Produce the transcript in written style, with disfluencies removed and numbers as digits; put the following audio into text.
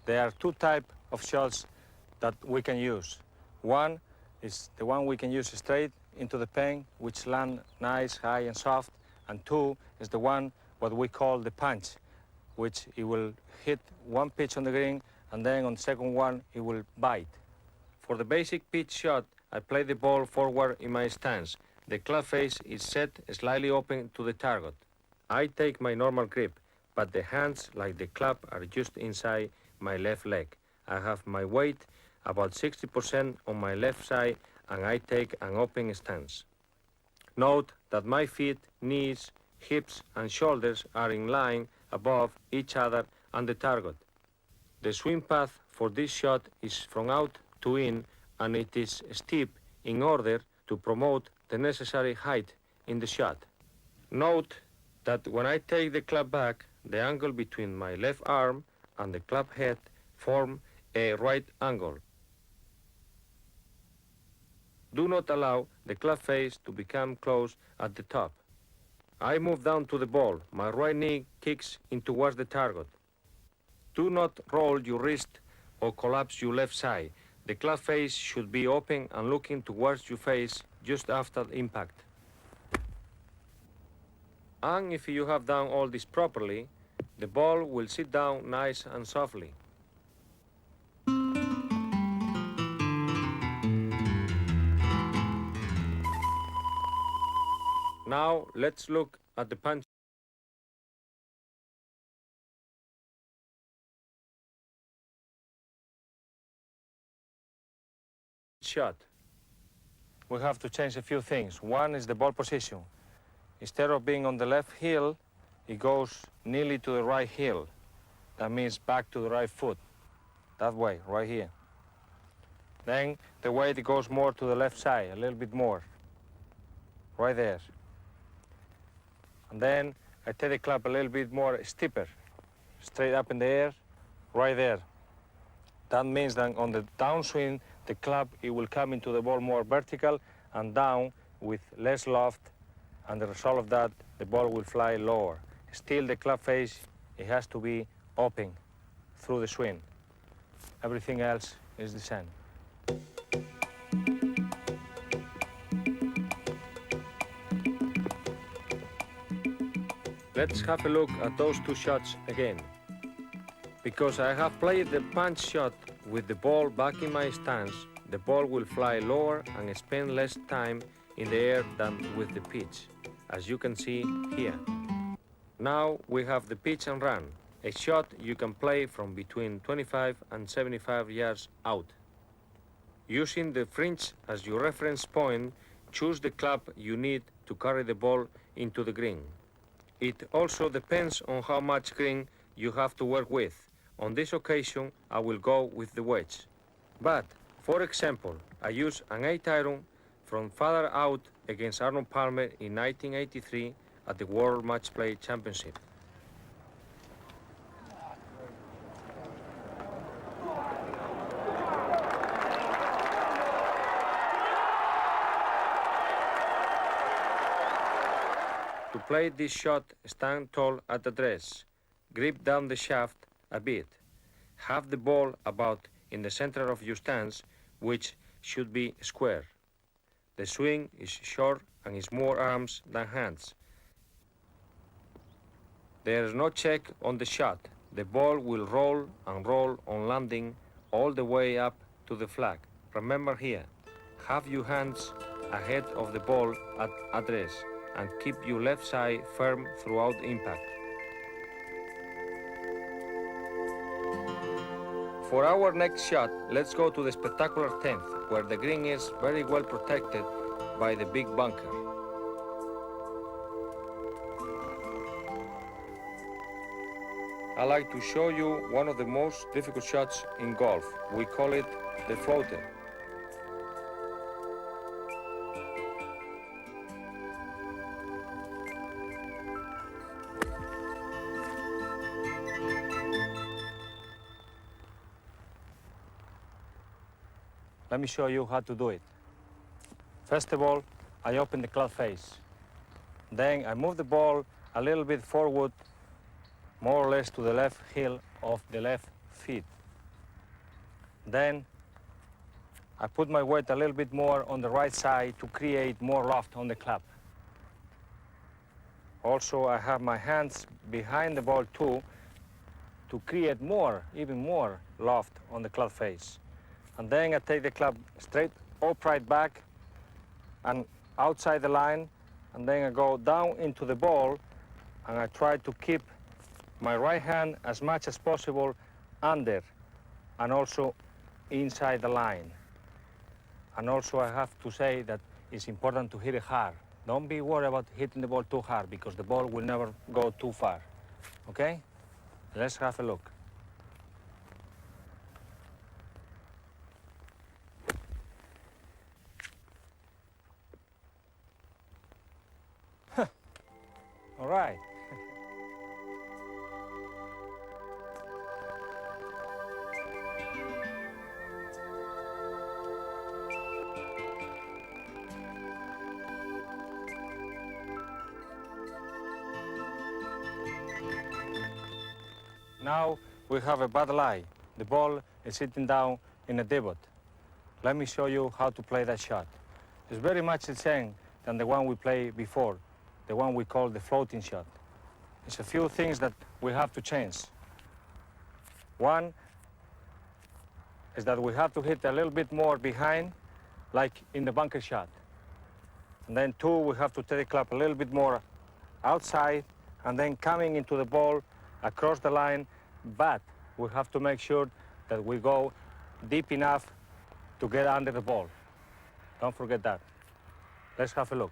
There are two types of shots that we can use. One is the one we can use straight into the pen, which land nice, high and soft. And two is the one what we call the punch, which it will hit one pitch on the green, and then on the second one it will bite. For the basic pitch shot, I play the ball forward in my stance. The club face is set slightly open to the target. I take my normal grip, but the hands, like the club, are just inside my left leg. I have my weight about 60% on my left side, and I take an open stance. Note that my feet, knees, hips, and shoulders are in line above each other and the target. The swing path for this shot is from out to in, and it is steep in order to promote the necessary height in the shot. Note that when I take the club back, the angle between my left arm and the club head form a right angle. Do not allow the club face to become close at the top. I move down to the ball. My right knee kicks in towards the target. Do not roll your wrist or collapse your left side. The club face should be open and looking towards your face just after the impact. And if you have done all this properly, the ball will sit down nice and softly. Now let's look at the punch shot. We have to change a few things. One is the ball position. Instead of being on the left heel, it goes nearly to the right heel. That means back to the right foot. That way, right here. Then the weight goes more to the left side, a little bit more. Right there. And then I take the club a little bit more steeper, straight up in the air, right there. That means that on the downswing, the club, it will come into the ball more vertical and down with less loft, and the result of that, the ball will fly lower. Still, the club face, it has to be open through the swing. Everything else is the same. Let's have a look at those two shots again. Because I have played the punch shot with the ball back in my stance, the ball will fly lower and spend less time in the air than with the pitch, as you can see here. Now we have the pitch and run, a shot you can play from between 25 and 75 yards out. Using the fringe as your reference point, choose the club you need to carry the ball into the green. It also depends on how much green you have to work with. On this occasion, I will go with the wedge. But, for example, I use an 8-iron from farther out against Arnold Palmer in 1983 at the World Match Play Championship. To play this shot, stand tall at the dress, grip down the shaft a bit. Have the ball about in the center of your stance, which should be square. The swing is short and is more arms than hands. There is no check on the shot. The ball will roll and roll on landing all the way up to the flag. Remember here, have your hands ahead of the ball at address and keep your left side firm throughout impact. For our next shot, let's go to the spectacular 10th, where the green is very well protected by the big bunker. I like to show you one of the most difficult shots in golf. We call it the floater. Let me show you how to do it. First of all, I open the club face. Then I move the ball a little bit forward, more or less to the left heel of the left feet. Then I put my weight a little bit more on the right side to create more loft on the club. Also, I have my hands behind the ball too to create more, even more loft on the club face. And then I take the club straight upright back and outside the line, and then I go down into the ball and I try to keep my right hand as much as possible under and also inside the line. And also I have to say that it's important to hit it hard. Don't be worried about hitting the ball too hard because the ball will never go too far. Okay? Let's have a look. All right. Now we have a bad lie. The ball is sitting down in a divot. Let me show you how to play that shot. It's very much the same than the one we played before, the one we call the floating shot. It's a few things that we have to change. One is that we have to hit a little bit more behind, like in the bunker shot. And then two, we have to take the club a little bit more outside and then coming into the ball across the line, but we have to make sure that we go deep enough to get under the ball. Don't forget that. Let's have a look.